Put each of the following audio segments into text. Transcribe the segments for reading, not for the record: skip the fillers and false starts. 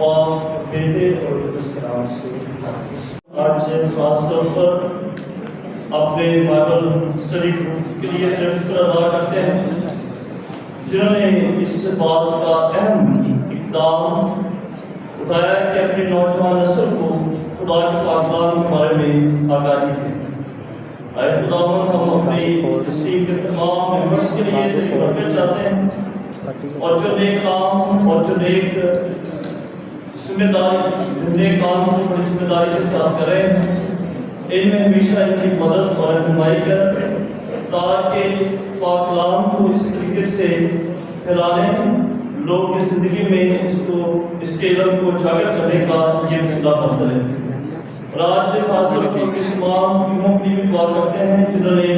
और बेटे और उसके नाम से आज खास तौर पर अपने बाइबल स्टडी के लिए शुक्र अदा करते हैं जिन्होंने इस बात का अहम इक़दाम उठाया कि अपनी नौजवान नस्ल को खुदा के पाकलाम के बारे में आगाही दें। आए खुदावंद हम अपनी इस टीम के तमाम मेंबर्स के लिए बरकत चाहते हैं और जो नेक काम और जो नेक काम को बड़ी जिम्मेदारी के साथ करें, इनमें हमेशा इनकी मदद और रहनुमाई कर ताकि पाकलाम को इस तरीके से फैलाने लोग की जिंदगी में इसको इसके इल्म को उजागर करने का ये मसला बनता है। और आज खासतौर पर तमाम टीमों की भी दुआ करते हैं जिन्होंने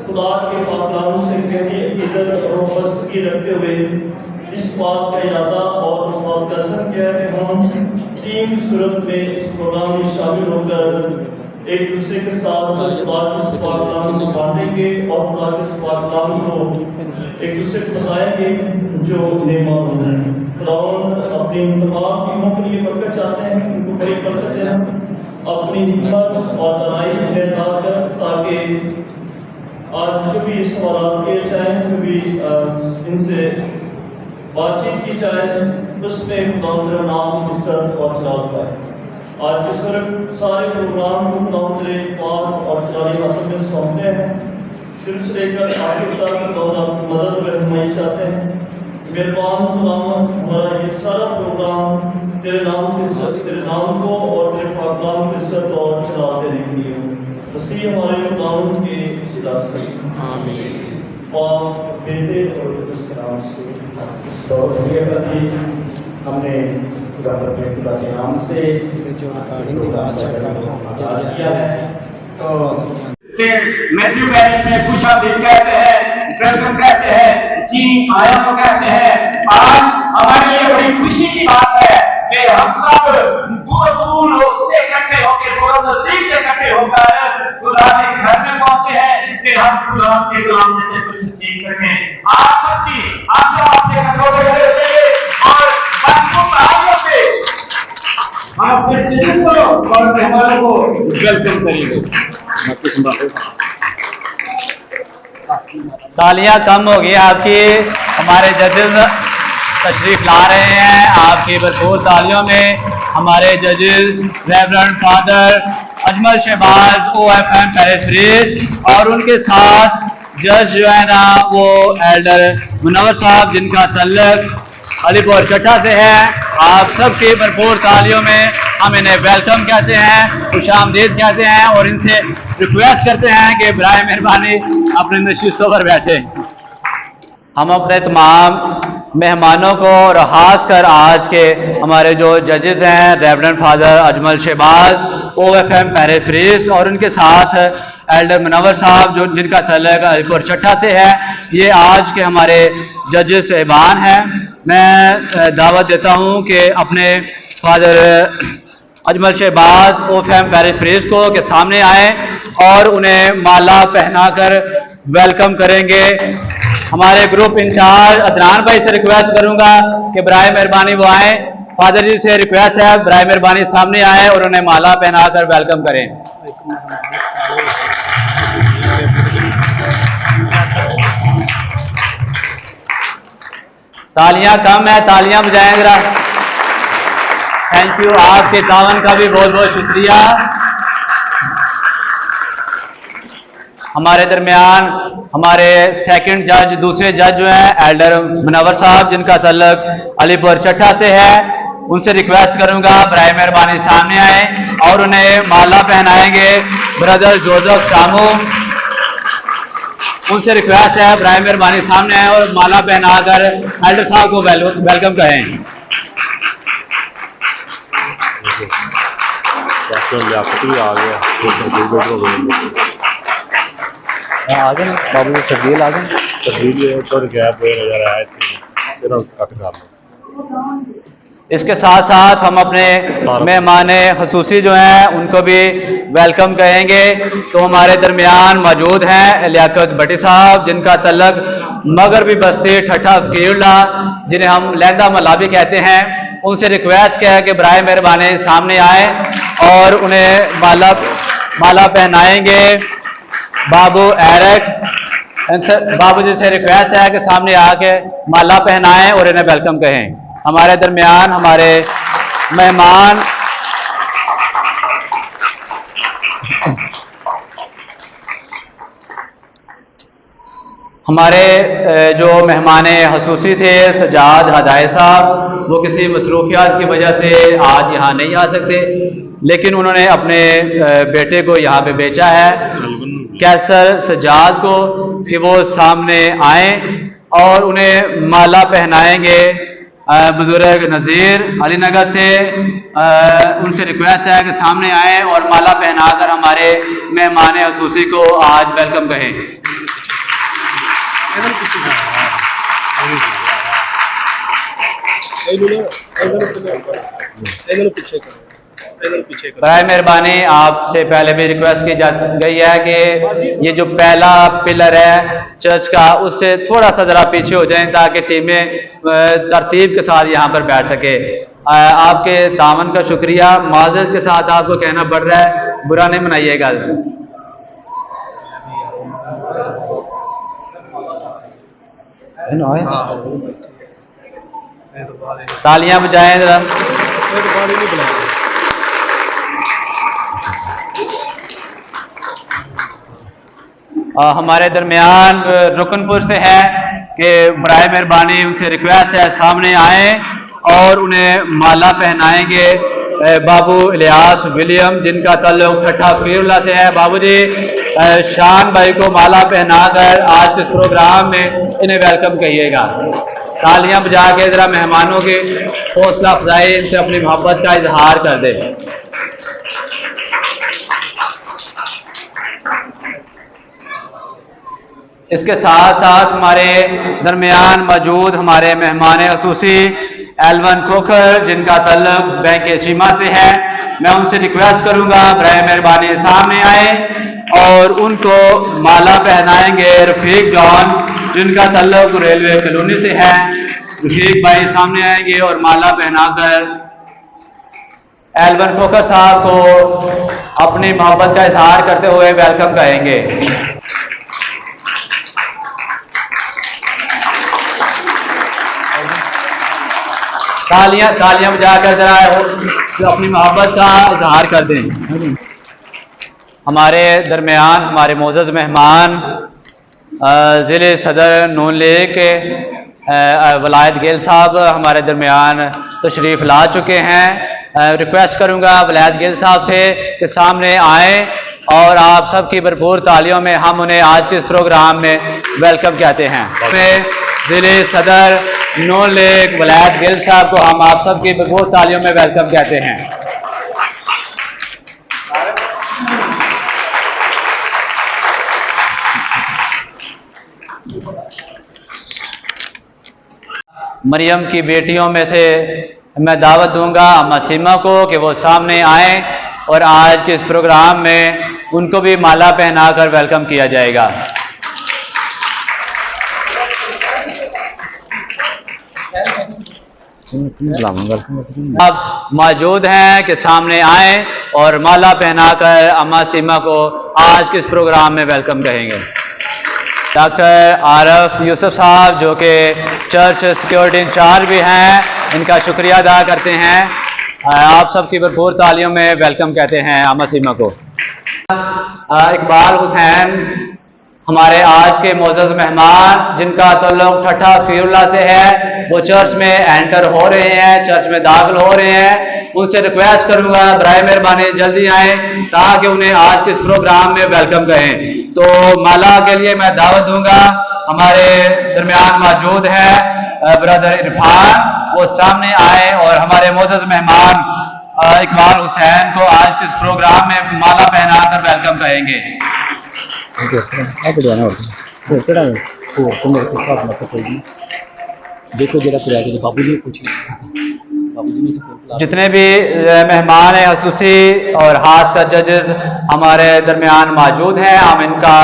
खुदा के पाकलाम से गहरी अक़ीदत और वाबस्तगी रखते हुए इस बात का इरादा और उस बात का असर किया है कि हम टीम की सूरत में इस प्रोग्राम में शामिल होकर एक दूसरे के साथ खुदा के पाकलाम को बांटेंगे और खुदा के पाकलाम को एक दूसरे को बताएंगे जो नेमा होता है। खुदावंद अपनी तमाम टीमों के लिए बरकत चाहते हैं, उनको बड़ी बरकत दें, अपनी हिम्मत और दनाई पैदा कर ताकि आज जो भी सवाल किए जाए, जो भी इनसे बातचीत की जाए, उसमें खुदावंद का नाम इज्जत और जलाल पाए। आज के सिर्फ सारे प्रोग्राम को खुदावंद तेरे पाक और जलाली हाथों में सौंपते हैं। शुरू से लेकर आखिर तक खुदावंद आपकी मदद और रहनुमाई चाहते हैं। मेहरबान खुदावंद हमारा ये सारा प्रोग्राम तेरे नाम को और तेरे पाकलाम की इज्जत और जलाल देने के लिए मसीह हमारे खुदावंद के इसी रास्ते आमीन और बेटे और उसके नाम से। तो हमने खुदा के नाम से किया है। तो मैथ्यू पैरिस में पूछा भी कहते हैं, वेलकम कहते हैं, जी आया को कहते हैं। आज हमारे लिए बड़ी खुशी की बात है कि हम सब दूर दूर से इकट्ठे होकर, दूर नजदीक से इकट्ठे होकर खुदा के घर में पहुंचे हैं कि हम खुदा के कलाम से कुछ सीख सकें। आप सबकी आप सब आपके घरों में खड़े होइए और मजबूत आवाज़ से आपके चिल्लाने को और मेहमानों को वेलकम करिए। तालियां कम हो गई आपकी। हमारे जजेस तशरीफ ला रहे हैं, आपकी भरपूर तालियों में हमारे जजेस reverend father Ajmal Shahbaz OFM parish और उनके साथ जज जो है ना वो एल्डर मुनव्वर साहब जिनका तल्लुक अलीपुर चट्टा से है। आप सबकी भरपूर तालियों में हम इन्हें वेलकम कहते हैं, खुशामदीद कहते हैं और इनसे रिक्वेस्ट करते हैं कि बराए मेहरबानी अपनी नशिस्तों पर बैठे। हम अपने तमाम मेहमानों को और खास कर आज के हमारे जो जजेस हैं reverend father Ajmal Shahbaz OFM parish और उनके साथ एल्डर मुनव्वर साहब जो जिनका तल्लुक अलीपुर चट्टा से है, ये आज के हमारे जजेस साहिबान हैं। मैं दावत देता हूं कि अपने father Ajmal Shahbaz OFM parish को के सामने आए और उन्हें माला पहनाकर वेलकम करेंगे। हमारे ग्रुप इंचार्ज अदनान भाई से रिक्वेस्ट करूंगा कि बराए मेहरबानी वो आए। फादर जी से रिक्वेस्ट है बराए मेहरबानी सामने आए और उन्हें माला पहनाकर वेलकम करें। तालियां कम है, तालियां बजाएं जरा। थैंक यू, आपके तावन का भी बहुत बहुत शुक्रिया। हमारे दरमियान हमारे सेकंड जज दूसरे जज जो हैं एल्डर मुनव्वर साहब जिनका तल्लुक अलीपुर चट्टा से है, उनसे रिक्वेस्ट करूंगा बराए मेहरबानी सामने आए और उन्हें माला पहनाएंगे ब्रदर जोसेफ शामू। उनसे रिक्वेस्ट है बराए मेहरबानी सामने आए और माला पहनाकर एल्डर साहब को वेलकम कहें। आ गए बाबू शकील आ गए इसके साथ साथ हम अपने मेहमान खसूसी जो हैं उनको भी वेलकम कहेंगे। तो हमारे दरमियान मौजूद हैं लियाकत भट्टी साहब जिनका तल्लुक मगरबी बस्ती ठट्ठा फकीरुल्लाह जिन्हें हम लहदा मल्ला भी कहते हैं, उनसे रिक्वेस्ट किया है कि बराए मेहरबानी सामने आए और उन्हें माला पहनाएंगे। बाबू एरक बाबू जी से रिक्वेस्ट है कि सामने आके माला पहनाएं और इन्हें वेलकम कहें। हमारे दरमियान हमारे मेहमान जो मेहमान खसूसी थे सजाद हदाय साहब, वो किसी मसरूफियात की वजह से आज यहाँ नहीं आ सकते, लेकिन उन्होंने अपने बेटे को यहाँ पे भेजा है कैसर सजाद को कि वो सामने आए और उन्हें माला पहनाएंगे। बुजुर्ग नज़ीर अलीनगर से उनसे रिक्वेस्ट है कि सामने आए और माला पहनाकर हमारे मेहमान खसूसी को आज वेलकम कहें। बराए मेहरबानी आपसे पहले भी रिक्वेस्ट की जा गई है कि ये जो पहला पिलर है चर्च का, उससे थोड़ा सा जरा पीछे हो जाएं ताकि टीमें तरतीब के साथ यहाँ पर बैठ सके। आपके तावन का शुक्रिया। माज़रत के साथ आपको कहना पड़ रहा है, बुरा नहीं मनाइएगा। तालियां बजाएं जरा। हमारे दरमियान रुकनपुर से है कि बराए मेहरबानी उनसे रिक्वेस्ट है सामने आए और उन्हें माला पहनाएंगे। बाबू इलियास विलियम जिनका ताल्लुक ठट्ठा फकीरुल्लाह से है, बाबू जी शान भाई को माला पहनाकर आज के इस प्रोग्राम में इन्हें वेलकम कहिएगा। तालियां बजा के जरा मेहमानों की हौसला अफजाई, इनसे अपनी मोहब्बत का इजहार कर दे। इसके साथ साथ हमारे दरमियान मौजूद हमारे मेहमान खसूसी एलवन खोखर जिनका तल्लुक बैंक चीमा से है, मैं उनसे रिक्वेस्ट करूंगा बराए मेहरबानी सामने आए और उनको माला पहनाएंगे। रफीक जॉन जिनका तल्लुक रेलवे कॉलोनी से है, रफीक भाई सामने आएंगे और माला पहनाकर एलवन खोखर साहब को अपनी मोहब्बत का इजहार करते हुए वेलकम कहेंगे। तालियां बजाकर जरा अपनी मोहब्बत का इजहार कर दें। हमारे दरमियान हमारे मोअज़्ज़ज़ मेहमान ज़िले सदर नून लीग के वलायत गेल साहब हमारे दरमियान तशरीफ़ ला चुके हैं। रिक्वेस्ट करूंगा वलायत गेल साहब से कि सामने आए और आप सबकी भरपूर तालियों में हम उन्हें आज के इस प्रोग्राम में वेलकम कहते हैं। ज़िले सदर नून लीग वलायत गिल साहब को हम आप सबकी भरपूर तालियों में वेलकम कहते हैं। मरियम की बेटियों में से मैं दावत दूंगा अम्मा सीमा को कि वो सामने आए और आज के इस प्रोग्राम में उनको भी माला पहनाकर वेलकम किया जाएगा। अब मौजूद हैं कि सामने आए और माला पहनाकर अम्मा सीमा को आज के इस प्रोग्राम में वेलकम कहेंगे। डॉक्टर आरफ यूसुफ साहब जो कि चर्च सिक्योरिटी इंचार्ज भी हैं, इनका शुक्रिया अदा करते हैं। आप सबकी भरपूर तालियों में वेलकम कहते हैं अम्मा सीमा को। इकबाल हुसैन हमारे आज के मोअज़्ज़ज़ मेहमान जिनका तल्लुक ठट्ठा फकीरुल्लाह से है, वो चर्च में एंटर हो रहे हैं, चर्च में दाखिल हो रहे हैं। उनसे रिक्वेस्ट करूंगा बराए मेहरबानी जल्दी आए ताकि उन्हें आज के इस प्रोग्राम में वेलकम कहें। तो माला के लिए मैं दावत दूंगा, हमारे दरमियान मौजूद है ब्रदर इरफान, वो सामने आए और हमारे मोअज़्ज़ज़ मेहमान इकबाल हुसैन को आज के इस प्रोग्राम में माला पहनाकर वेलकम कहेंगे। जितने भी मेहमान हैं खसूसी और खासकर जजेस हमारे दरमियान मौजूद हैं। हम इनका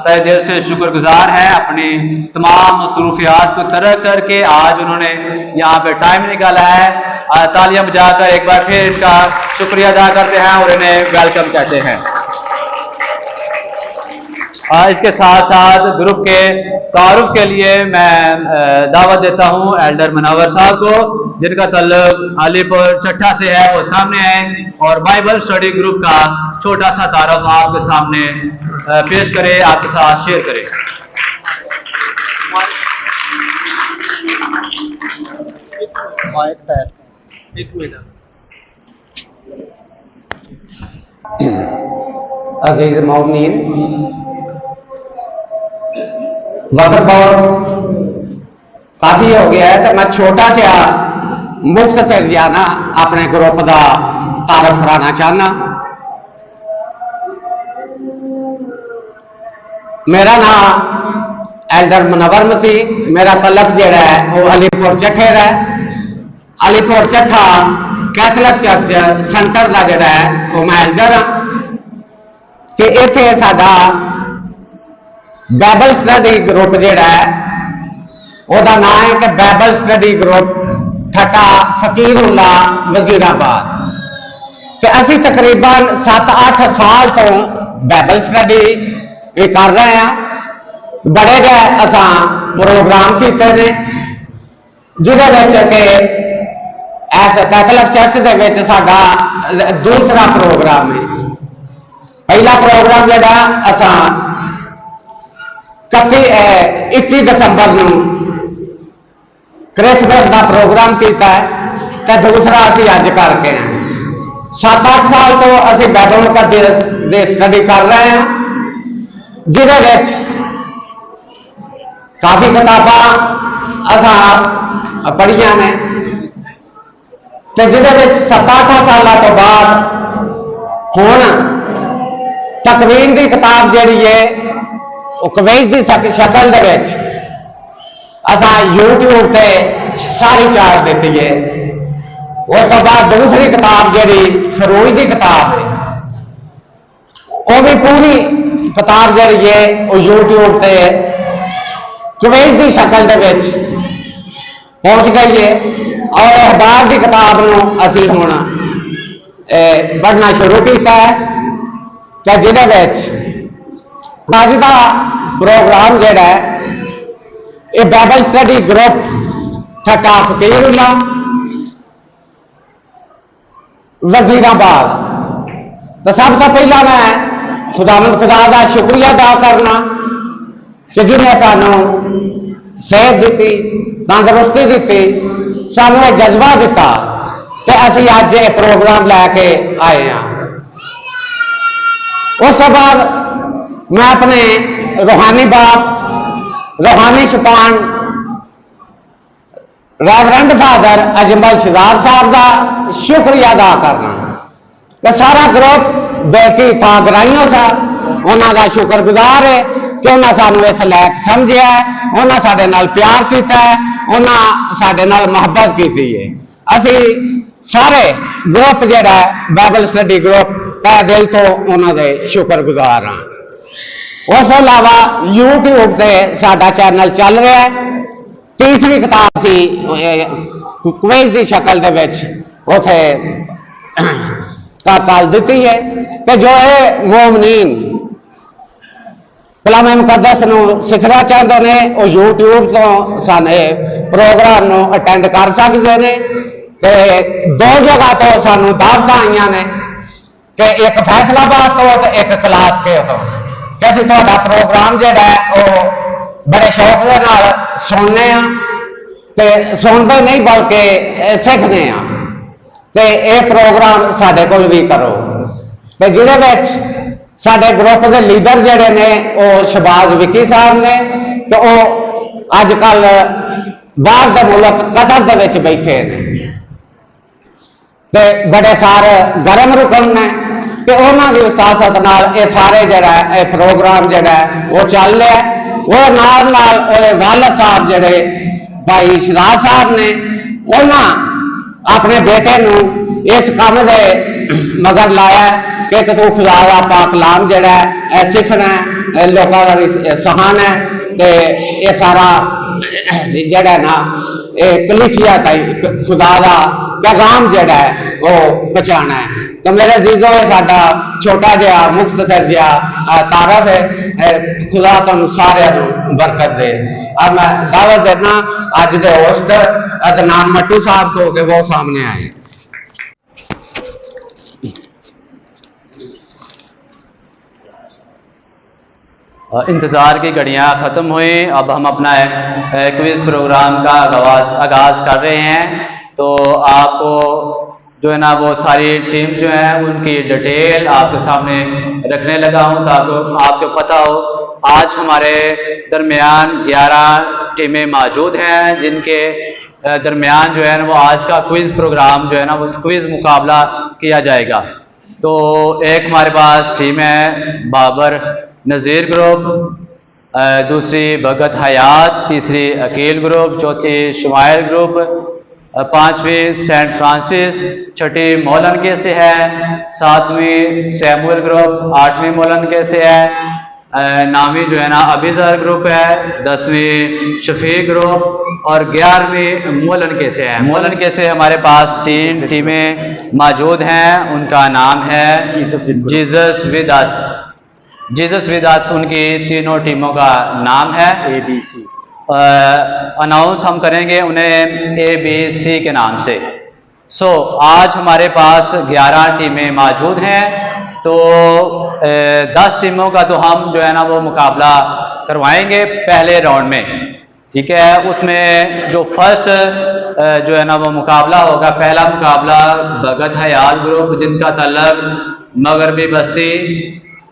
तहे दिल से शुक्रगुजार हैं। अपनी तमाम मसरूफियात को तरक करके आज उन्होंने यहाँ पे टाइम निकाला है। तालियां बजाकर एक बार फिर इनका शुक्रिया अदा करते हैं और इन्हें वेलकम कहते हैं। इसके साथ साथ ग्रुप के तारुफ के लिए मैं दावत देता हूं एल्डर मुनव्वर साहब को, जिनका तल्लुक अलीपुर चट्टा से है। वो सामने आए और बाइबल स्टडी ग्रुप का छोटा सा तारुफ आपके सामने पेश करें, आपके साथ शेयर करें। अजीज मौमीन, वक्त बहुत काफी हो गया है तो मैं छोटा सा मुख्तसर जिहा ना अपने ग्रुप का तारफ कराना चाहना। मेरा नाम एल्डर मुनव्वर मसीह, मेरा तलक जड़ा है वो अलीपुर चट्ठे का है। Alipur Chattha Catholic church centre का जड़ा है वो मैं एल्डर हाँ। कि इत्थे साडा बाइबल स्टडी ग्रुप जिहड़ा है उसका नाम है कि बाइबल स्टडी ग्रुप ठट्टा फकीरुल्ला वजीराबाद। तो असी तकरीबन 7-8 साल तो बाइबल स्टडी कर रहे हैं। बड़े गए असा प्रोग्राम किए ने जिहदे कि ऐस कैथलिक चर्च दे विच साडा दूसरा प्रोग्राम है। पहला प्रोग्राम जिहड़ा असा 21 दिसंबर को क्रिसमस का प्रोग्राम किया है तो दूसरा असी अज करके हैं। 7-8 साल तो असी बाइबल मुकद्दस दे स्टडी कर रहे हैं, जिहदे काफ़ी किताबां असा पढ़िया ने। तो जिहदे 7-8 साल तो बाद हुण तकवीन की किताब जिहड़ी है कवीज की शक्ल दे विच असा यूट्यूब पे सारी चार दी है। उस तो बाद दूसरी किताब जिहड़ी खरूज की किताब है वो भी पूरी किताब जिहड़ी है वो यूट्यूब पे कवीज की शक्ल दे विच पहुंच गई है। और अखबार की किताब को असी हुण पढ़ना शुरू किया है। तो जिहदे अज का प्रोग्राम जिहड़ा है ये बाइबल स्टडी ग्रुप ठट्टा फकीरुल्ला वजीराबाद। तो सब तो पहला मैं खुदावंद खुदा का शुक्रिया अदा करना कि जिन्हें सानू सेहत दी, तंदुरुस्ती दी, सानू एक जज्बा दिता तो असी अज ये प्रोग्राम लैके आए हैं। उस तो बाद मैं अपने रूहानी बाप, रूहानी चौपान रेवरेंड फादर अजमल शहजाद साहब का शुक्रिया अदा करना। तो सारा ग्रुप बेटी था ग्राइयों सा उन्होंने शुक्रगुजार है कि उन्हें सानू इस लायक समझिया है, उन्हें साडे नाल प्यार किया है, उन्हें साडे नाल मोहब्बत की है। असी सारे ग्रुप जिहड़ा बाइबल स्टडी ग्रुप तय दिल तो उन्होंने शुक्रगुजार हाँ। उस अलावा यूट्यूब से साडा चैनल चल रहा है। तीसरी किताब सी क्विज की शक्ल दे विच उथे कल दी है कि जो है मोमनीन कलाम मुकद्दस नूं सीखना चाहते हैं वो यूट्यूब तो साने प्रोग्राम नूं अटेंड कर सकते हैं। ते 2 जगह तो सानू दावतां आईयां ने कि एक फैसलाबाद तो एक क्लास के तो कि असीं तुहाडा प्रोग्राम जिहड़ा है वो बड़े शौक दे नाल सुनने आ ते सुनते नहीं बल्कि सीखने आ। ते ये प्रोग्राम साडे कोल भी करो। ते जिहदे विच साडे ग्रुप के लीडर जिहड़े ने वो शहबाज विकी साहब ने तो वो अजकल बाहर के मुल्क कतर दे विच बैठे ने ते बड़े सारे गर्म रुकन ने ते उन्हां दी विसासत नाल ये सारे जिहड़ा है प्रोग्राम जिहड़ा है वो चल रहा है। वो नाल नाल ओहदे वालिद साहब जिहड़े भाई शहजाद साहब ने उन्हां अपने बेटे नूं इस काम दे मगर लाया कि तू खुदा का पाक कलाम जड़ा है सीखना है, लोगों का भी सहाना है, तो ये सारा जड़ा ना कलीसिया ताई खुदा का पैगाम जड़ा है वो पहुँचाना है। तो मेरे अजीजों में साडा छोटा जहा मुख्तसर जहा तारफ है, खुदा तुहानू सारिਆਂ ਨੂੰ बरकत दे। अब मैं दावत देना अज के होस्ट अदनान मट्टू साहब को कि वो सामने आए। इंतज़ार की घड़ियां ख़त्म हुई, अब हम अपना क्विज़ प्रोग्राम का आगाज़ कर रहे हैं। तो आपको जो है ना वो सारी टीम जो है उनकी डिटेल आपके सामने रखने लगा हूं ताकि आपको पता हो। आज हमारे दरमियान 11 टीमें मौजूद हैं जिनके दरमियान जो है ना वो आज का क्विज़ प्रोग्राम जो है ना वो क्विज़ मुकाबला किया जाएगा। तो एक हमारे पास टीम है बाबर नज़ीर ग्रुप, दूसरी भगत हयात, तीसरी अकील ग्रुप, चौथी शुमाइल ग्रुप, पांचवी सेंट फ्रांसिस, छठी मोलन से है, सातवीं सैमुअल ग्रुप, आठवीं मोलन से है, नावी जो है ना अबीजर ग्रुप है, 10वीं शफीक ग्रुप और 11वीं मोलन से है। मोलन से हमारे पास 3 टीमें मौजूद हैं, उनका नाम है Jesus with us. Jesus with अस उनकी तीनों टीमों का नाम है। ABC अनाउंस हम करेंगे उन्हें ABC के नाम से। आज हमारे पास 11 टीमें मौजूद हैं, तो 10 टीमों का तो हम जो है ना वो मुकाबला करवाएंगे पहले राउंड में, ठीक है। उसमें जो फर्स्ट जो है ना वो मुकाबला होगा, पहला मुकाबला भगत हयाल ग्रुप जिनका तल्लक मगरबी बस्ती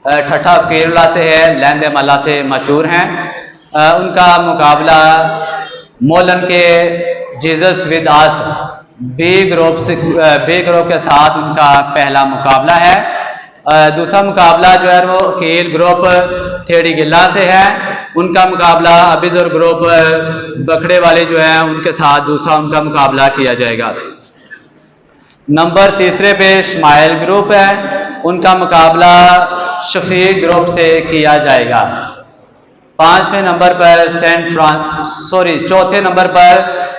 ठट्ठा केरला से है, लैंदे मल्ला से मशहूर हैं। उनका मुकाबला मोलन के Jesus with us B group के साथ उनका पहला मुकाबला है। दूसरा मुकाबला जो है वो कील ग्रुप थेड़ी गिल्ला से है, उनका मुकाबला अबीजर ग्रुप बखड़े वाले जो है उनके साथ दूसरा उनका मुकाबला किया जाएगा। नंबर तीसरे पे शुमाइल ग्रुप है, उनका मुकाबला शफीक ग्रुप से किया जाएगा। चौथे नंबर पर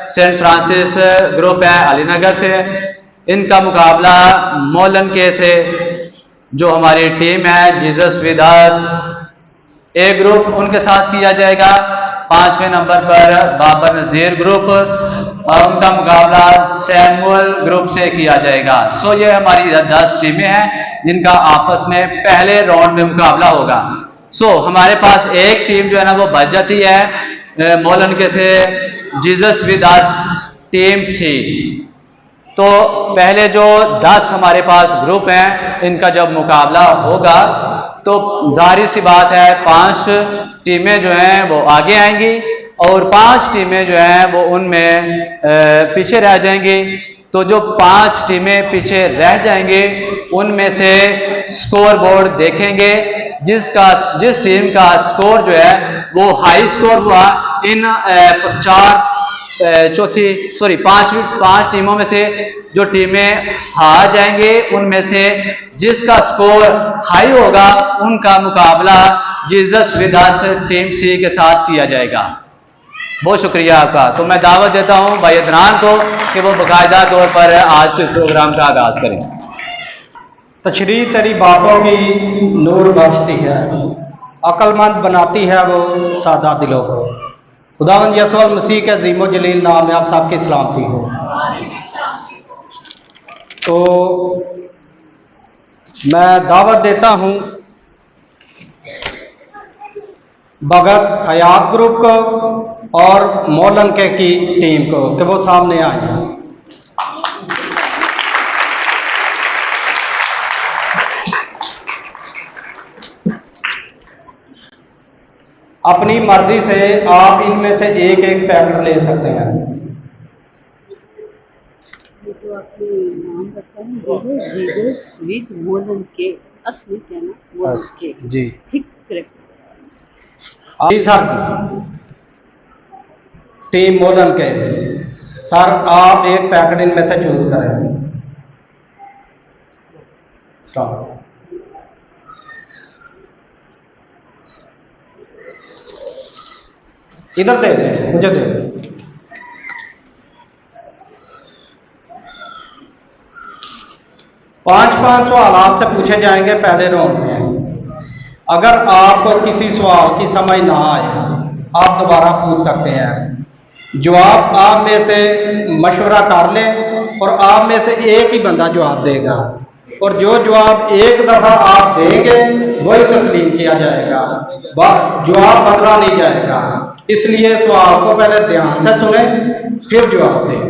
सेंट फ्रांसिस ग्रुप है अलीनगर से, इनका मुकाबला मोलन के से जो हमारी टीम है Jesus with us A group उनके साथ किया जाएगा। 5वें नंबर पर बाबर नज़ीर ग्रुप और उनका मुकाबला सैमुअल ग्रुप से किया जाएगा। ये हमारी 10 टीमें हैं जिनका आपस में पहले राउंड में मुकाबला होगा। हमारे पास एक टीम जो है ना वो बच जाती है मोलन के से जीसस विद अस टीम सी। तो पहले जो 10 हमारे पास ग्रुप हैं इनका जब मुकाबला होगा तो जाहिर सी बात है 5 टीमें जो हैं वो आगे आएंगी और 5 टीमें जो हैं वो उनमें पीछे रह जाएंगी। तो जो 5 टीमें पीछे रह जाएंगे उनमें से स्कोर बोर्ड देखेंगे, जिस टीम का स्कोर जो है वो हाई स्कोर हुआ इन 5 टीमों में से जो टीमें हार जाएंगे उनमें से जिसका स्कोर हाई होगा उनका मुकाबला जीसस विद अस टीम सी के साथ किया जाएगा। बहुत शुक्रिया आपका। तो मैं दावत देता हूं भाई अदनान को कि वो बाकायदा तौर पर आज के प्रोग्राम का आगाज करें। तशरीह तेरी बातों की नूर बख्शती है, अक्लमंद बनाती है वो सादा दिलों को। खुदावंद यीशु मसीह के अज़ीम व जलील नाम में आप सबकी सलामती हो। तो मैं दावत देता हूं भगत हयात ग्रुप को और मोलन के की टीम को कि वो सामने आए। अपनी मर्जी से आप इनमें से एक पैकेट ले सकते हैं। तो आपने नाम रखा है जीसस विद मोलन के, असली क्या ना मोलन के जी ठीक करेक्ट। जी सर, टीम मोलन के सर आप एक पैकेट इनमें से चूज करें। स्टॉप। इधर दे दे, मुझे दे दे। पांच सवाल आपसे पूछे जाएंगे पहले राउंड में। अगर आपको किसी सवाल की समझ ना आए, आप दोबारा पूछ सकते हैं। जवाब आप में से मशवरा कर लें और आप में से एक ही बंदा जवाब देगा, और जो जवाब एक दफा आप देंगे वही तस्लीम किया जाएगा, जवाब बदला नहीं जाएगा। इसलिए सवाल को पहले ध्यान से सुने फिर जवाब दें।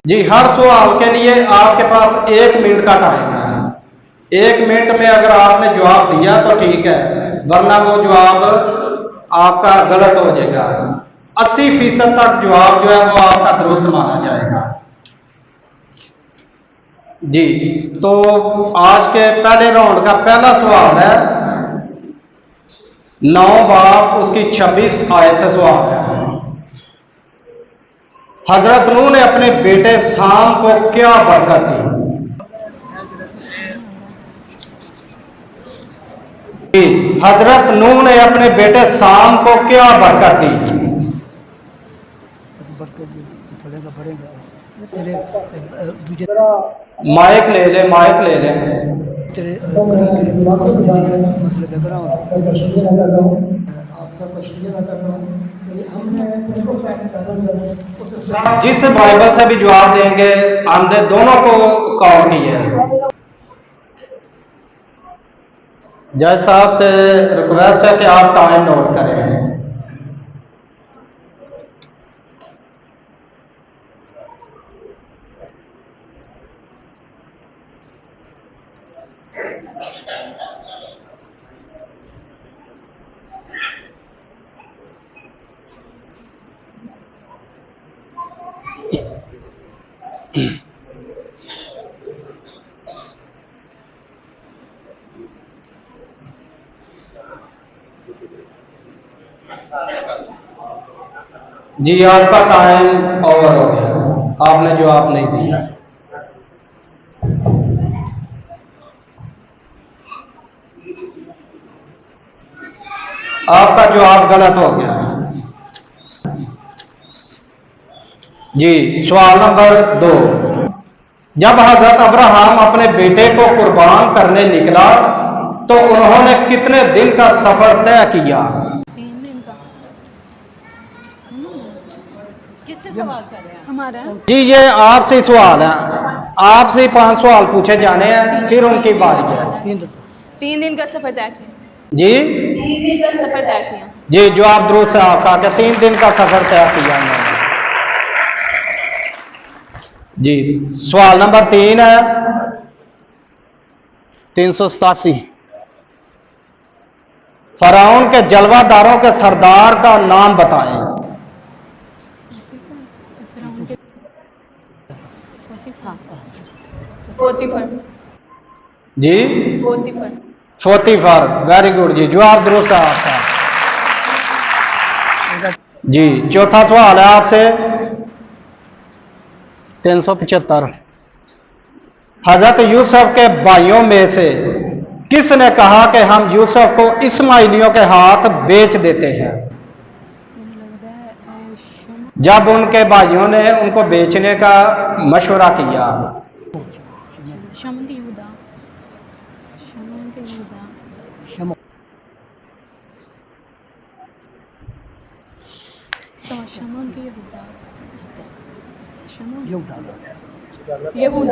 जी, हर सवाल के लिए आपके पास 1 मिनट का टाइम है। 1 मिनट में अगर आपने जवाब दिया तो ठीक है, वरना वो जवाब आपका गलत हो जाएगा। 80% तक जवाब जो है वो आपका दुरुस्त माना जाएगा। जी, तो आज के पहले राउंड का पहला सवाल है 9 बाब उसकी 26 आयत से सवाल है। हजरत नूह ने अपने बेटे साम को क्या बरकत दी? हजरत नूह ने अपने बेटे साम को क्या बरकत दी? माइक ले ले, माइक ले ले। तेरे मतलब जिस बाइबल से भी जवाब देंगे हमने दोनों को कॉल किया है। जज साहब से रिक्वेस्ट है कि आप टाइम नोट करें। जी, आपका टाइम ओवर हो गया, आपने जवाब नहीं दिया। आपका जवाब गलत हो गया। जी, सवाल नंबर 2। जब हजरत अब्राहम अपने बेटे को कुर्बान करने निकला तो उन्होंने कितने दिन का सफर तय किया? 3 दिन का। किससे सवाल कर रहे हैं? हमारा। जी, ये आपसे सवाल है, आपसे 5 सवाल पूछे जाने हैं, फिर उनकी बारी है। 3 दिन का सफर तय किया। जी, 3 दिन का सफर तय किया। जी, जवाब दुरुस्त है आपका कि 3 दिन का सफर तय किया उन्होंने। जी, सवाल नंबर 3 है 387। फराउन के जलवादारों के सरदार का नाम बताएं। फोतिफर। जी, फोतिफर। फोतिफर, वेरी गुड जी, जवाब दुरुस्त है आपका। जी, चौथा सवाल है आपसे 375। हजरत यूसुफ के भाइयों में से किसने कहा कि हम यूसुफ को इस्माइलियों के हाथ बेच देते हैं? जब उनके भाइयों ने उनको बेचने का मशवरा किया। शमून के यहूदा। शमून के यहूदा। शमून के यहूदा। शमून यहूदा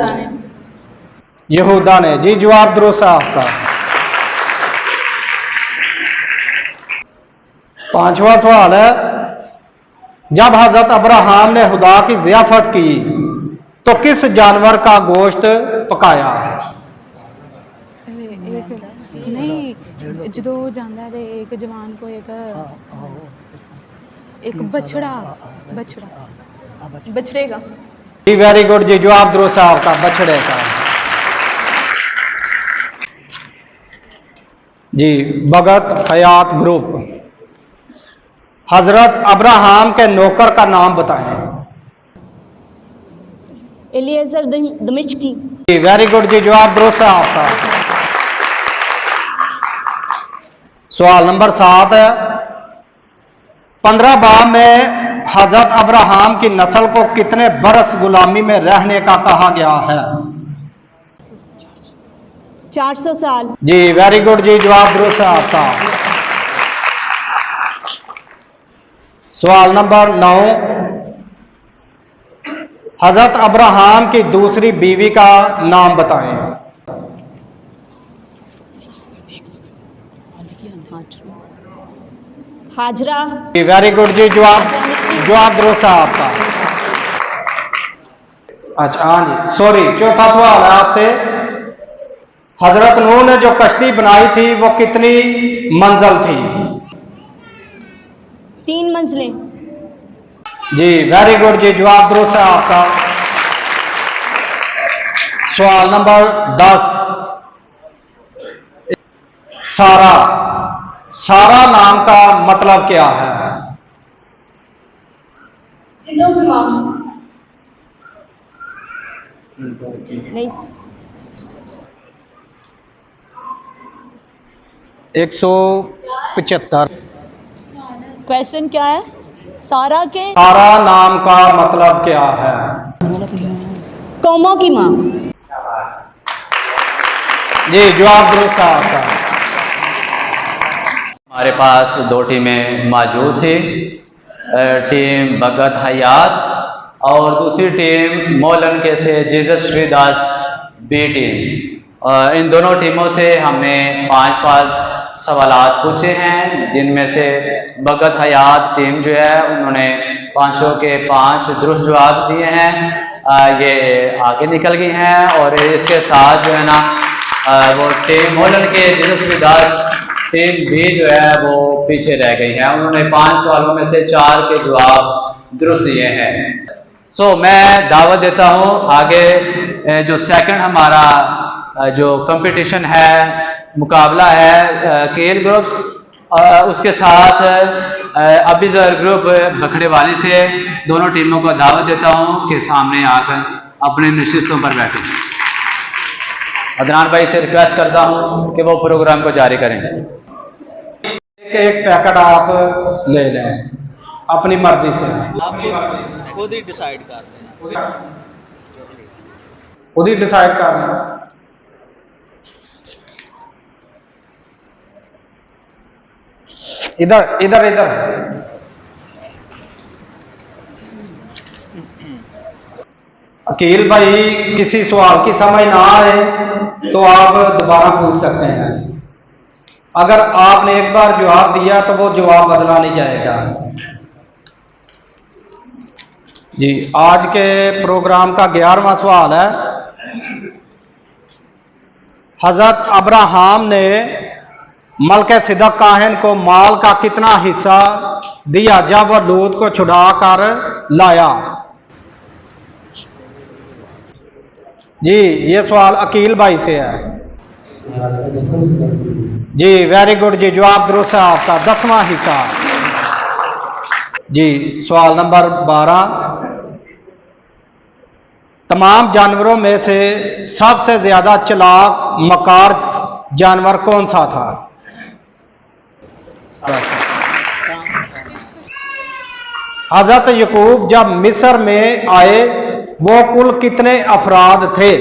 ने। यहूदा ने, जी, जवाब दुरुस्त है आपका। 5वां सवाल है जब हजरत अब्राहम ने खुदा की ज़ियाफत की तो किस जानवर का गोश्त पकाया? नहीं, जो जानता है एक जवान को एक बछड़ा बछड़े का। जी, वेरी गुड जी, जवाब दुरुस्त है आपका, बछड़े का। जी, भगत हयात ग्रुप। हजरत अब्राहम के नौकर का नाम बताएं। एलिएज़र दमिश्की। जी, वेरी गुड जी, जवाब दुरुस्त है आपका। सवाल नंबर 7 है 15 बाब में हजरत अब्राहम की नस्ल को कितने बरस गुलामी में रहने का कहा गया है? 400 साल। जी वेरी गुड जी, जवाब दुरुस्त है आपका। सवाल नंबर 9, हजरत अब्राहम की दूसरी बीवी का नाम बताएं। हाजरा। जी वेरी गुड जी, जवाब दुरुस्त है आपका। अच्छा हाँ जी, सॉरी, चौथा सवाल है आपसे। हजरत नूह ने जो कश्ती बनाई थी वो कितनी मंजिल थी? 3 मंजिलें। जी वेरी गुड जी, जवाब दुरुस्त है आपका। सवाल नंबर 10, सारा नाम का मतलब क्या है? नहीं। 175। क्वेश्चन क्या है? सारा के सारा नाम का मतलब क्या है? कौमों की माँ। जी जवाब दुरुस्त है आपका। हमारे पास 2 टीमें मौजूद थी, टीम भगत हयात और दूसरी टीम मोलन के से जीसस श्रीदास बी टीम। इन दोनों टीमों से हमने 5-5 सवालात पूछे हैं, जिनमें से भगत हयात टीम जो है उन्होंने 500 के 5 दुरुस्त जवाब दिए हैं। ये आगे निकल गई हैं और इसके साथ जो है ना वो टीम मोलन के जीसस श्रीदास टीम भी जो है वो पीछे रह गई है। उन्होंने 5 सवालों में से 4 के जवाब दुरुस्त दिए हैं। सो मैं दावत देता हूं आगे जो सेकंड हमारा जो कंपटीशन है, मुकाबला है केल ग्रुप्स, उसके साथ अबिजर ग्रुप बखड़े वाली से, दोनों टीमों को दावत देता हूं कि सामने आकर अपने नशिस्तों पर बैठें। अदनान भाई से रिक्वेस्ट करता हूं कि वो प्रोग्राम को जारी करें। एक पैकेट आप ले लें अपनी मर्जी से, खुद ही डिसाइड करते हैं। खुद ही डिसाइड करना। इधर इधर इधर अकील भाई, किसी सवाल की समझ ना आए तो आप दोबारा पूछ सकते हैं। अगर आपने एक बार जवाब दिया तो वो जवाब बदला नहीं जाएगा। जी आज के प्रोग्राम का 11वां सवाल है, हजरत अब्राहम ने मलके सिदक काहिन को माल का कितना हिस्सा दिया जब वह लूत को छुड़ा कर लाया? जी ये सवाल अकील भाई से है। जी वेरी गुड जी, जवाब दुरुस्त है आपका, 10वां हिस्सा। जी सवाल नंबर 12, तमाम जानवरों में से सबसे ज्यादा चालाक मकार जानवर कौन सा था? हजरत यकूब जब मिस्र में आए वो कुल कितने अफराद थे?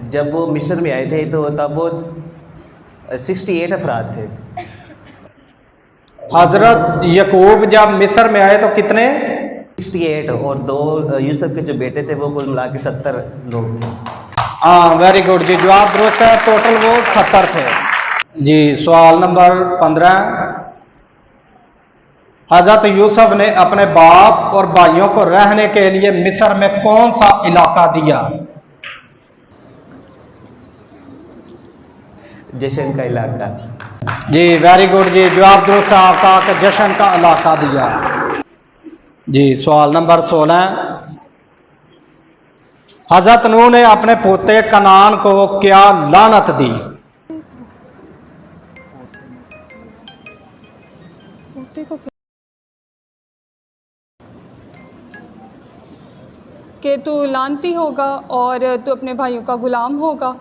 जब वो मिस्र में आए थे तो तब वो 68 अफराद थे। हजरत यकूब जब मिस्र में आए तो कितने? 68, और 2 यूसुफ के जो बेटे थे वो कुल मिला के 70 लोग थे। हाँ वेरी गुड जी, जवाब दुरुस्त है, टोटल वो 70 थे। जी सवाल नंबर 15, हजरत यूसुफ ने अपने बाप और भाइयों को रहने के लिए मिस्र में कौन सा इलाका दिया? जशन का इलाका। जी वेरी गुड जी, जवाब दुरुस्त है आपका कि जशन का इलाका दिया। जी सवाल नंबर 16, हजरत नूह ने अपने पोते कनान को क्या लानत दी? पोते को कि तू लानती होगा और तू अपने भाइयों का गुलाम होगा।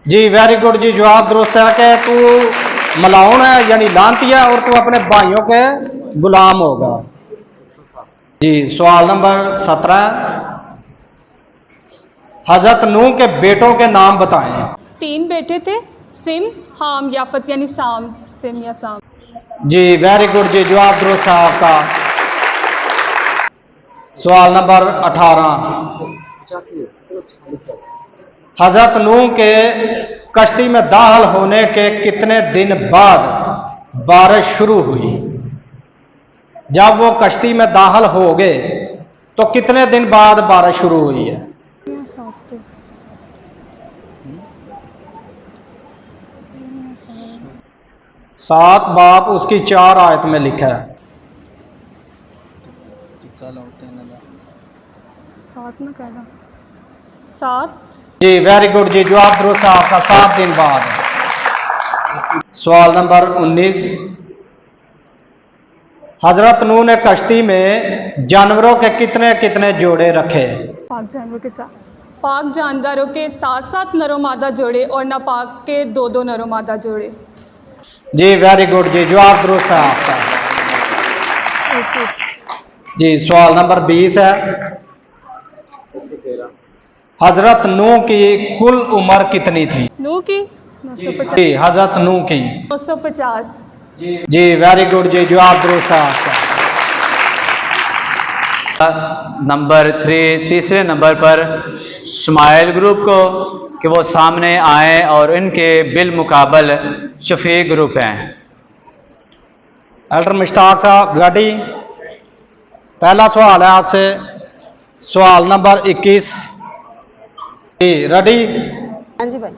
जी वेरी गुड जी, जवाब दुरुस्त है कि तू मलाउन है यानी लानती है और तू अपने भाइयों के गुलाम होगा। जी सवाल नंबर 17, हजरत नूह के बेटों के नाम बताएं। 3 बेटे थे, सिम, हाम, याफत यानी साम, सिम या साम। जी वेरी गुड जी, जवाब दुरुस्त है आपका। सवाल नंबर 18, हजरत नूह के कश्ती में दाखिल होने के कितने दिन बाद बारिश शुरू हुई? जब वो कश्ती में दाखिल हो गए तो कितने दिन बाद बारिश शुरू हुई है? या 7 थे। 7 बाप उसकी 4 आयत में लिखा है। 7 में कह रहा 7। जी वेरी गुड जी, जवाब दुरुस्त है आपका, 7 दिन बाद। सवाल नंबर 19, हजरत नूह ने कश्ती में जानवरों के कितने कितने जोड़े रखे? पाक जानवरों के साथ, पाक जानवरों के साथ साथ नरो मादा जोड़े और नापाक के 2 नरो मादा जोड़े। जी वेरी गुड जी, जवाब दुरुस्त है आपका। जी सवाल नंबर 20 है, हजरत नूह की कुल उम्र कितनी थी? नूह की 950। जी हजरत नूह की 950। जी वेरी गुड जी, जवाब दुरुस्त है आपका। नंबर 3, तीसरे नंबर पर शमाइल ग्रुप को कि वो सामने आए और इनके बिलमुकाबल शफी ग्रुप हैं। एल्डर मुश्ताक साहब रेडी? पहला सवाल है आपसे, सवाल नंबर 21। जी रेडी? हाँ जी भाई।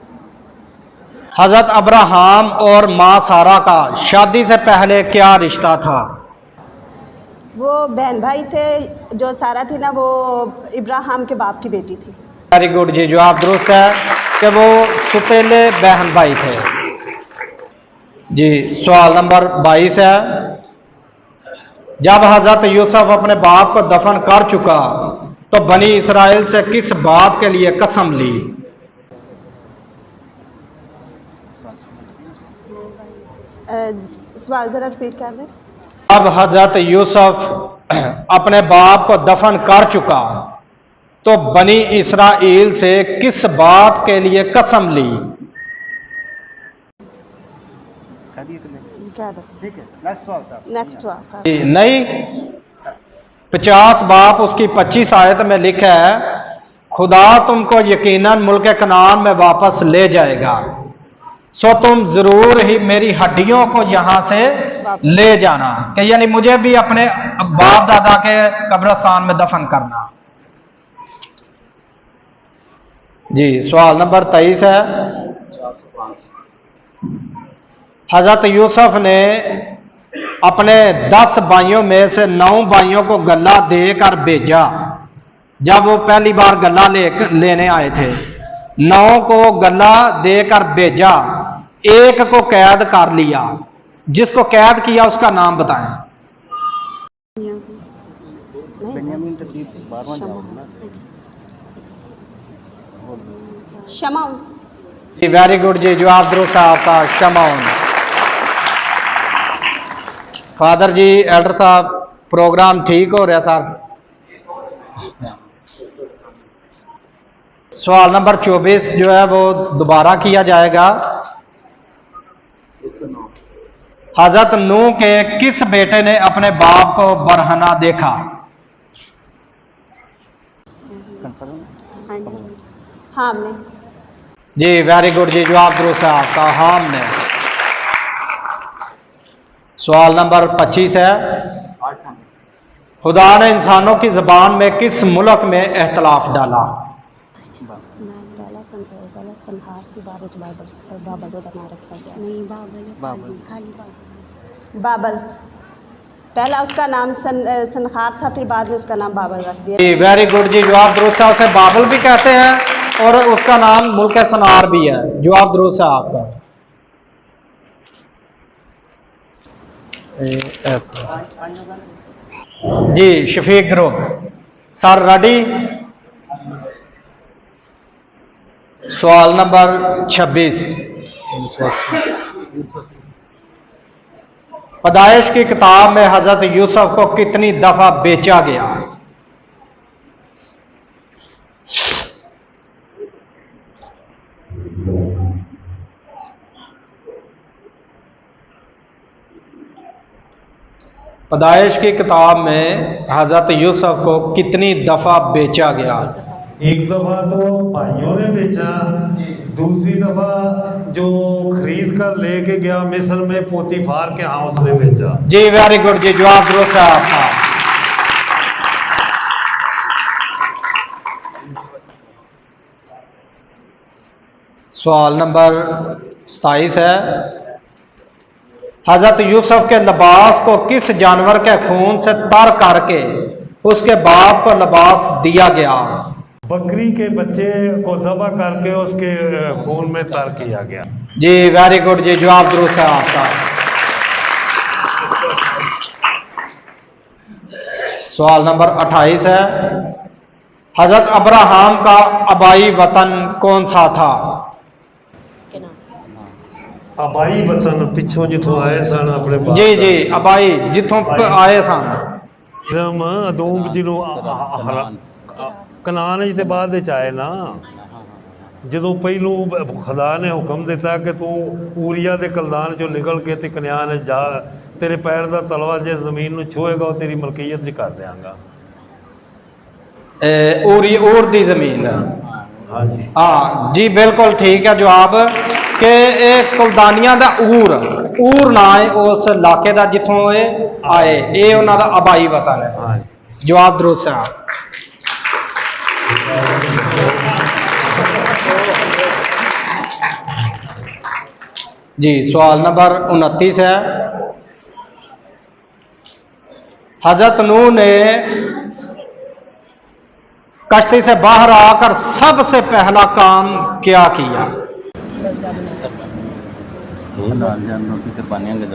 हजरत अब्राहम और माँ सारा का शादी से पहले क्या रिश्ता था? वो बहन भाई थे, जो सारा थी ना वो इब्राहिम के बाप की बेटी थी। वेरी गुड जी, जवाब दुरुस्त है कि वो सुपेले बहन भाई थे। जी सवाल नंबर 22 है, जब हजरत यूसुफ अपने बाप को दफन कर चुका तो बनी इसराइल से किस बात के लिए कसम ली? सवाल जरा रिपीट कर दें। अब हजरत यूसुफ अपने बाप को दफन कर चुका तो बनी इसराइल से किस बात के लिए कसम ली? क्या दो? नेक्स्ट सवाल। जी, नहीं, 50 बाप उसकी 25 आयत में लिखा है, खुदा तुमको यकीनन मुल्क कनान में वापस ले जाएगा, सो तुम जरूर ही मेरी हड्डियों को यहां से ले जाना, कि यानी मुझे भी अपने बाप दादा के कब्रिस्तान में दफन करना। जी सवाल नंबर 23 है, हजरत यूसुफ ने अपने 10 भाइयों में से 9 भाइयों को गल्ला देकर भेजा। जब वो पहली बार गल्ला लेने आए थे, 9 को गल्ला देकर भेजा, एक को कैद कर लिया। जिसको कैद किया उसका नाम बताएं। शमाउन। वेरी गुड जी, जवाब दुरुस्त है आपका, शमाउन। फादर जी, एल्डर साहब, प्रोग्राम ठीक हो रहा सर? सवाल नंबर 24 जो है वो दोबारा किया जाएगा। हजरत नूह के किस बेटे ने अपने बाप को बरहना देखा? हाम ने। जी वेरी गुड जी, जवाब दुरुस्त है आपका, हाम ने। सवाल नंबर 25 है, खुदा ने इंसानों की जबान में किस मुल्क में इख्तलाफ डाला? बाबल। पहला उसका नाम सनखार था, फिर बाद में उसका नाम बाबल रख दिया। जी वेरी गुड जी, जवाब दुरुस्त है। उसे बाबल भी कहते हैं और उसका नाम मुल्क सनार भी है। जवाब दुरुस्त है आपका। जी शफीक ग्रुप सर रेडी? सवाल नंबर 26। पैदाइश की किताब में हजरत यूसुफ को कितनी दफा बेचा गया? पैदाइश की किताब में हजरत यूसुफ को कितनी दफा बेचा गया? एक दफा तो भाइयों ने बेचा, दूसरी दफा जो खरीद कर लेके गया मिस्र में पोतीफार के यहाँ उसने बेचा। जी वेरी गुड जी, जवाब दुरुस्त है आपका। सवाल नंबर 27 है, हजरत यूसुफ के लिबास को किस जानवर के खून से तर करके उसके बाप को लिबास दिया गया? बकरी के बच्चे को ज़बह करके उसके खून में तर किया गया। जी वेरी गुड जी, जवाब दुरुस्त है आपका। सवाल नंबर 28 है, हजरत अब्राहम का आबाई वतन कौन सा था? आबाई वतन पिछों जिथों आए सन अपने बाप जी जी, आबाई जिथों आए सन। रम अदूम जिन्हों कनान ते बाद विच आए ना, ਜਦੋਂ ਪਹਿਲੋਂ ਖੁਦਾ ਨੇ ਹੁਕਮ ਦਿੱਤਾ ਕਿ ਤੂੰ ਊਰੀਆ ਦੇ ਕਲਦਾਨ ਚੋਂ ਨਿਕਲ ਕੇ ਤੇ ਕਨਾਨ ਜਾ, ਤੇਰੇ ਪੈਰ ਦਾ ਤਲਵਾ ਜੇ ਜ਼ਮੀਨ ਨੂੰ ਛੂਏਗਾ ਉਹ ਤੇਰੀ ਮਲਕੀਅਤ 'ਚ ਕਰ ਦਿਆਂਗਾ। ऊर दी जमीन। हाँ जी, हाँ जी बिल्कुल ठीक है जवाब कि एक कुलदानिया का ऊर ना है उस इलाके का जिथों आए, ये उन्होंने आबाई वतन है। हाँ जवाब दुरुस्त है। जी सवाल नंबर 29 है, हजरत नूह ने कश्ती से बाहर आकर सबसे पहला काम क्या किया?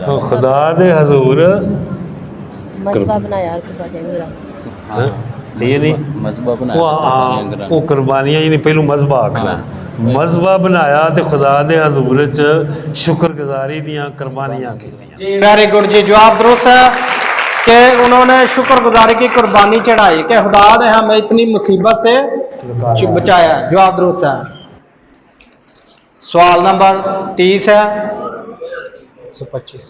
तो खुदा दे हजूर मज़बा बनाया ये नहीं वो कुर्बानियां ही नहीं, पहलू मजबा आखना मजबा बनाया तो खुदा दे हजूर च शुक्रगुजारी दियां कुर्बानियां कीतियां। वेरी गुड जी, जवाब दुरुस्त है कि उन्होंने शुक्रगुजारी की कुर्बानी चढ़ाई कि खुदा ने हमें इतनी मुसीबत से बचाया। जवाब दुरुस्त है। सवाल नंबर 30 है, 125।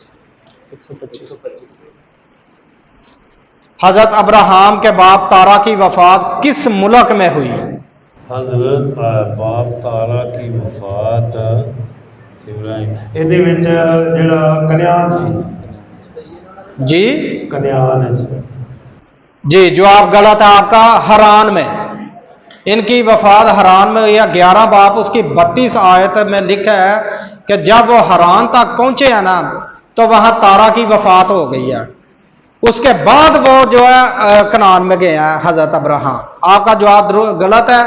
हजरत अब्राहम के बाप तारा की वफात किस मुल्क में हुई? हजरत बाप तारा की वफात इब्राहिम ਇਹਦੇ ਵਿੱਚ ਜਿਹੜਾ ਕਨयान सी जी कन्यान जी, जवाब गलत है आपका, हरान में। इनकी वफात हरान में हुई है। 11 बाप उसकी 32 आयत में लिखा है कि जब वो हरान तक पहुंचे हैं ना तो वहां तारा की वफात हो गई है, उसके बाद वो जो है कनान में गए हैं हजरत अब्राहम। आपका जवाब गलत है।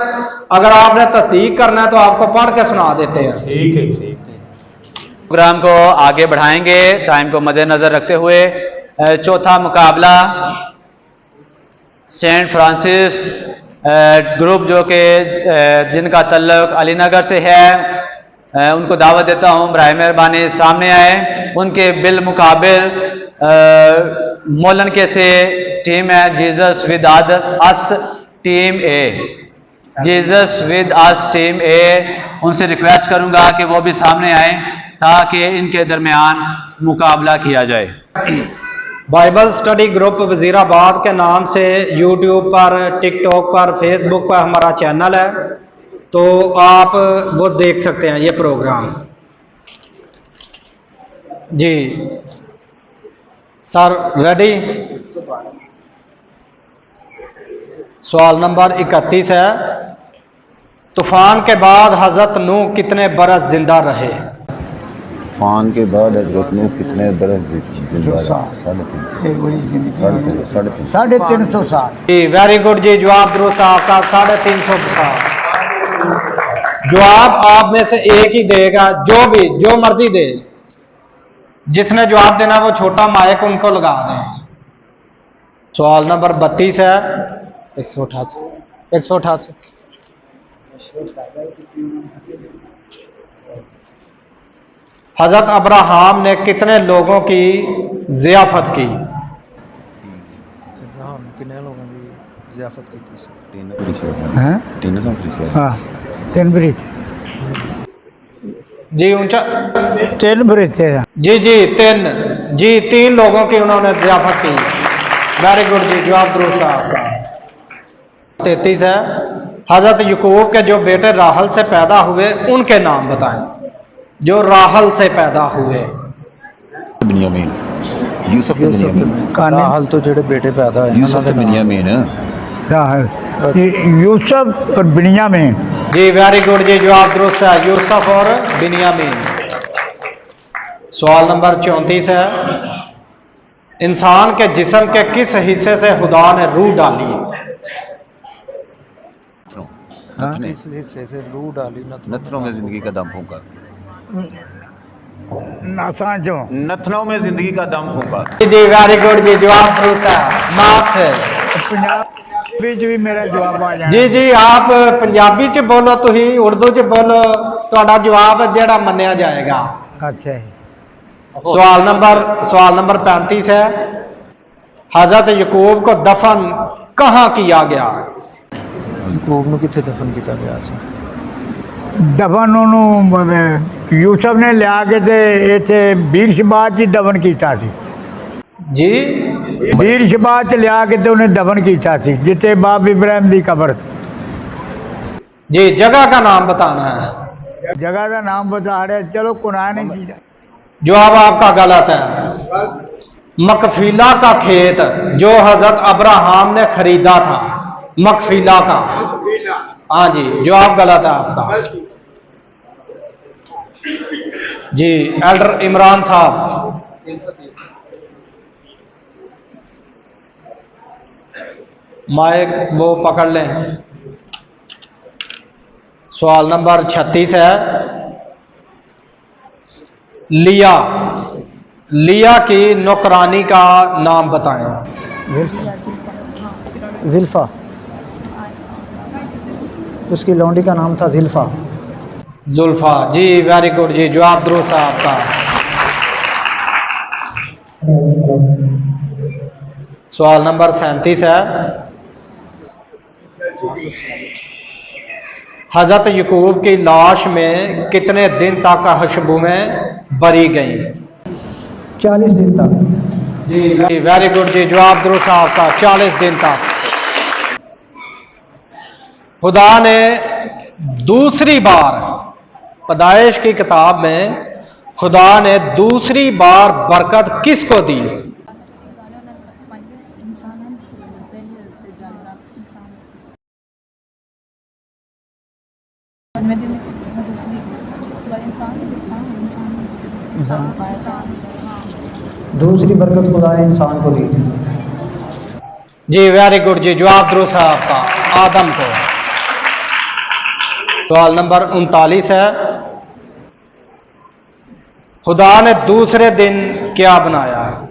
अगर आपने तस्दीक करना है तो आपको पढ़ के सुना देते हैं। ठीक है, ठीक है। प्रोग्राम को आगे बढ़ाएंगे टाइम को मद्देनजर रखते हुए। चौथा मुकाबला सेंट फ्रांसिस ग्रुप जो कि जिनका तल्लुक अलीनगर से है, उनको दावत देता हूं बराए मेहरबानी सामने आए। उनके बिल मुकाबिल मोलन के से टीम है Jesus with us team A. Jesus with us team A, उनसे रिक्वेस्ट करूंगा कि वो भी सामने आए ताकि इनके दरमियान मुकाबला किया जाए। बाइबल स्टडी ग्रुप वजीराबाद के नाम से यूट्यूब पर, टिकटॉक पर, फेसबुक पर हमारा चैनल है, तो आप वो देख सकते हैं ये प्रोग्राम। जी सर रेडी? सवाल नंबर 31 है, तूफान के बाद हजरत नूह कितने बरस जिंदा रहे? तूफान के बाद हजरत नूह कितने बरस जिंदा रहे? 350 साल। जी वेरी गुड जी, जवाब दुरुस्त आपका, 350 साल। जवाब आप में से एक ही देगा, जो मर्जी दे। जिसने जवाब देना वो छोटा माइक उनको लगा दें। सवाल नंबर 32 है, 188। हजरत अब्राहम ने कितने लोगों की ज़ियाफत की? कितने लोगों की ज़ियाफत की थी? तीन फरिश्ते। हाँ, तीन फरिश्ते। जी ऊंचा। तीन फरिश्ते। जी जी तीन। जी 3 लोगों की उन्होंने ज़ियाफत की। वेरी गुड जी, जवाब दुरुस्त है आपका। 33 है, हजरत यकूब के जो बेटे राहल से पैदा हुए उनके नाम बताएं। जो राहल से पैदा हुए। बिन्यामीन, यूसुफ तो बिन्यामीन। राहल तो जेडे बेटे पैदा हुए यूसुफ तो बिन्यामीन। राहल, यूसुफ और बिन्यामीन। जी वेरी गुड जी, जवाब दुरुस्त है, यूसुफ और बिन्यामीन। सवाल नंबर 34 है, इंसान के जिस्म के किस हिस्से से खुदा ने रूह डाली? किस हिस्से से रूह डाली? नथनों में जिंदगी का दम फूंका। नथनों में जिंदगी का दम फूंका। जी वेरी गुड जी, जवाब दुरुस्त है, माफ है। पंजाबी च भी मेरा जवाब आ जाए। जी जी आप पंजाबी च बोलो, तुही उर्दू च बोलो, ਤੁਹਾਡਾ जवाब ਜਿਹੜਾ ਮੰਨਿਆ जाएगा। अच्छा है। सवाल नंबर 35 है, हजरत यकूब को दफन कहाँ किया गया? ਯਕੂਬ ਨੂੰ ਕਿੱਥੇ ਦਫਨ ਕੀਤਾ ਗਿਆ ਸੀ? दफन उन्होंने यूसुफ ने लिया के ते इत्थे बीरशबा च दफन किया सी। जी बीरशबा च लिया के ते उन्हें दफन किया सी जिथे बाप इब्राहिम की कब्र थी। जी जगह का नाम बताना है। जगह का नाम बता रहे, चलो कुरान की। जवाब आपका गलत है। मकफीला का खेत जो हजरत अब्राहम ने खरीदा था, मकफीला का। हाँ जी, जवाब गलत है आपका। जी एल्डर इमरान साहब, माइक वो पकड़ लें। सवाल नंबर 36 है, लिया की नौकरानी का नाम बताएं। जिल्फा, उसकी लौंडी का नाम था जिल्फा। जुल्फा, जी वेरी गुड जी, जवाब दुरुस्त है आपका। सवाल नंबर 37 है, हजरत यकूब की लाश में कितने दिन तक खुशबुएं भरी गई? 40 दिन तक। जी वेरी गुड जी, जवाब दुरुस्त है आपका, 40 दिन तक। खुदा ने दूसरी बार, पैदाइश की किताब में खुदा ने दूसरी बार बरकत किसको दी? दूसरी बरकत खुदा ने इंसान को दी थी। जी वेरी गुड जी, जवाब दुरुस्त है आपका, आदम को। सवाल नंबर 39 है, खुदा ने दूसरे दिन क्या बनाया?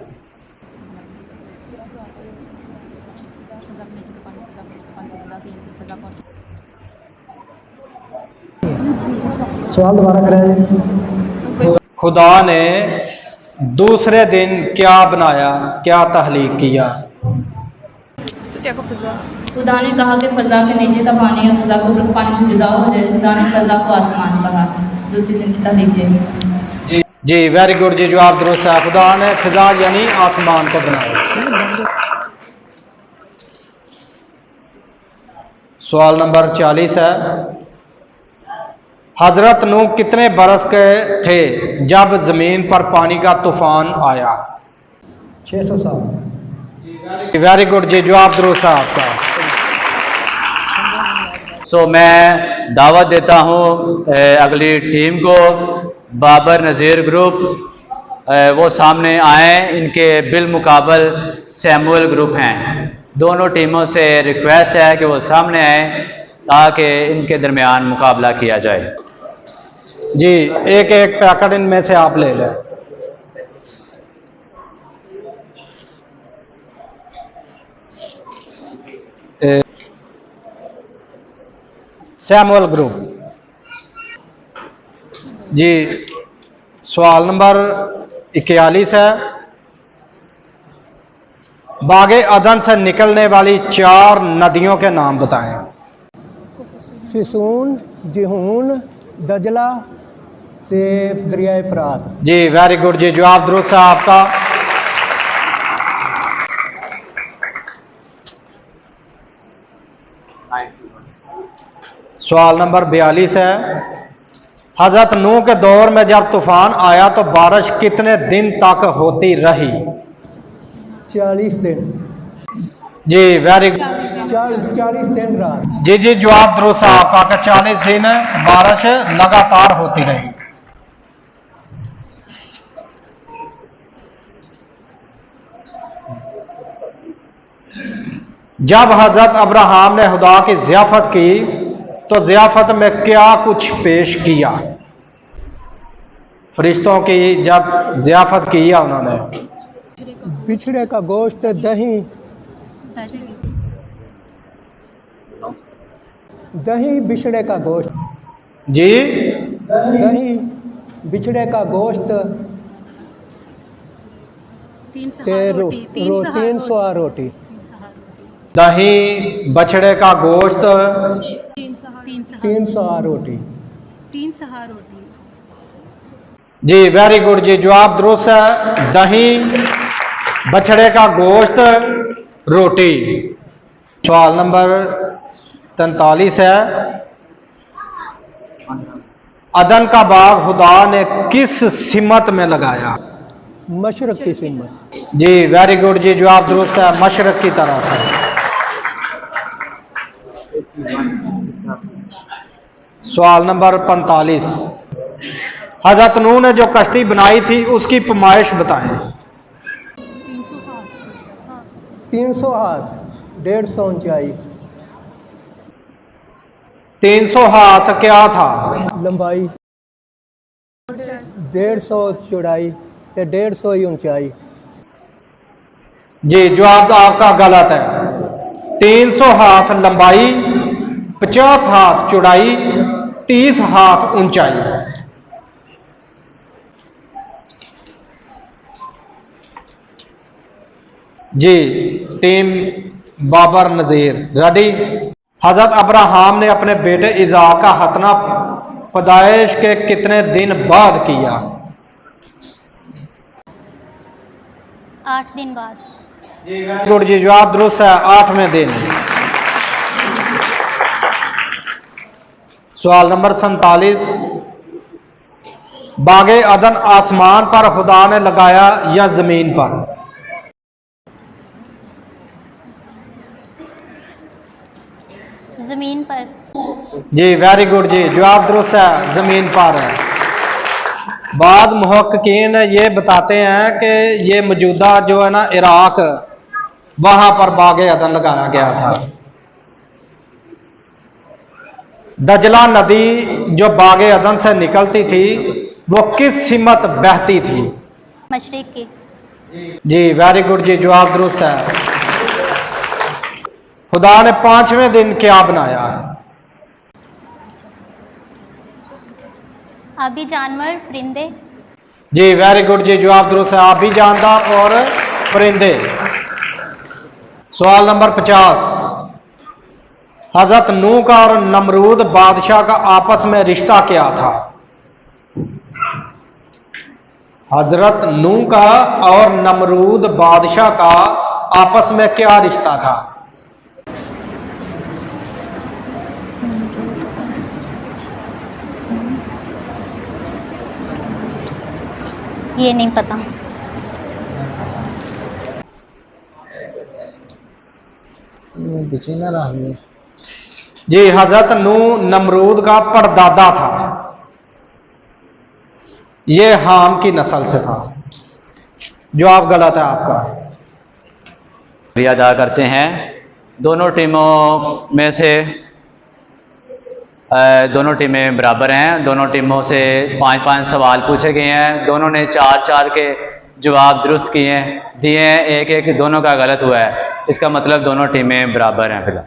सवाल दोबारा करें। खुदा ने दूसरे दिन क्या बनाया, क्या तहलीक किया? खुदा ने कहा कि फजा के नीचे का पानी और फजा को पानी से जुदा हो जाए। खुदा ने फजा को आसमान कहा, दूसरे दिन की तहलीक। जी वेरी गुड जी, जवाब दुरुस्त है, खुदा ने फिजा यानी आसमान को बनाया। सवाल नंबर 40 है, हजरत नूह कितने बरस के थे जब जमीन पर पानी का तूफान आया? 600 साल। वेरी गुड जी, जवाब दुरुस्त है आपका। सो मैं दावत देता हूँ अगली टीम को, बाबर नज़ीर ग्रुप, वो सामने आए। इनके बिलमुकाबल सैमुअल ग्रुप हैं। दोनों टीमों से रिक्वेस्ट है कि वो सामने आए ताकि इनके दरमियान मुकाबला किया जाए। जी एक एक पैकेट इनमें से आप ले लें। सैमुअल ग्रुप जी, सवाल नंबर 41 है, बागे अदन से निकलने वाली 4 नदियों के नाम बताएं। फिसून, जिहून, दजला से दरियाए फरात। जी वेरी गुड जी, जवाब दुरुस्त है आपका। सवाल नंबर 42 है, हजरत नूह के दौर में जब तूफान आया तो बारिश कितने दिन तक होती रही? 40 दिन। जी वेरी 40 दिन रात। जी जी, जवाब दुरुस्त है आपका कि 40 दिन बारिश लगातार होती रही। जब हजरत अब्राहम ने खुदा की ज़ियाफत की तो ज़ियाफत में क्या कुछ पेश किया? फरिश्तों की जब ज़ियाफत किया उन्होंने बिछड़े का गोश्त, दही, दही बिछड़े का गोश्त। जी, दही बिछड़े का गोश्त, 300 रोटी। दही बछड़े का गोश्त, 300 रोटी। जी वेरी गुड जी, जवाब दुरुस्त है। दही बछड़े का गोश्त, रोटी। सवाल नंबर 43 है, अदन का बाग खुदा ने किस सिमत में लगाया? मशरक की सिमत। जी वेरी गुड जी, जवाब दुरुस्त है, मशरक की तरफ है। सवाल नंबर 45, हजरत नूह ने जो कश्ती बनाई थी उसकी पैमाइश बताएं। 300 हाथ, 150 ऊंचाई। 300 हाथ क्या था? लंबाई, 150 चौड़ाई ते 150 ही ऊंचाई। जी जवाब आपका गलत है। 300 हाथ लंबाई, 50 हाथ चौड़ाई, 30 हाथ ऊंचाई। जी टीम बाबर नजीर रेडी। हजरत अब्राहम ने अपने बेटे इज़हाक का खतना पैदाइश के कितने दिन बाद किया? 8 दिन बाद। गुड जी, जवाब दुरुस्त है, 8वें दिन। सवाल नंबर 47, बागे अदन आसमान पर खुदा ने लगाया या जमीन पर? जमीन पर। जी वेरी गुड जी, जवाब दुरुस्त है, जमीन पर है। बाद मुहक्किकीन ये बताते हैं कि ये मौजूदा जो है ना इराक, वहां पर बागे अदन लगाया गया था। दजला नदी जो बागे अदन से निकलती थी वो किस सिमत बहती थी? मशरिक की। जी वेरी गुड जी, जवाब दुरुस्त है। खुदा ने 5वें दिन क्या बनाया? आबी जानवर, परिंदे। जी वेरी गुड जी, जवाब दुरुस्त है, आबी जानदार और परिंदे। सवाल नंबर 50, हजरत नूह का और नमरूद बादशाह का आपस में रिश्ता क्या था? हजरत नूह का और नमरूद बादशाह का आपस में क्या रिश्ता था? ये नहीं पता। जी हजरत नूह नमरूद का परदादा था, ये हाम की नस्ल से था। जवाब गलत है आपका। शुक्रिया अदा करते हैं दोनों टीमों में से। दोनों टीमें बराबर हैं। दोनों टीमों से 5-5 सवाल पूछे गए हैं। दोनों ने 4-4 के जवाब दुरुस्त दिए हैं। एक दोनों का गलत हुआ है। इसका मतलब दोनों टीमें बराबर हैं फिलहाल।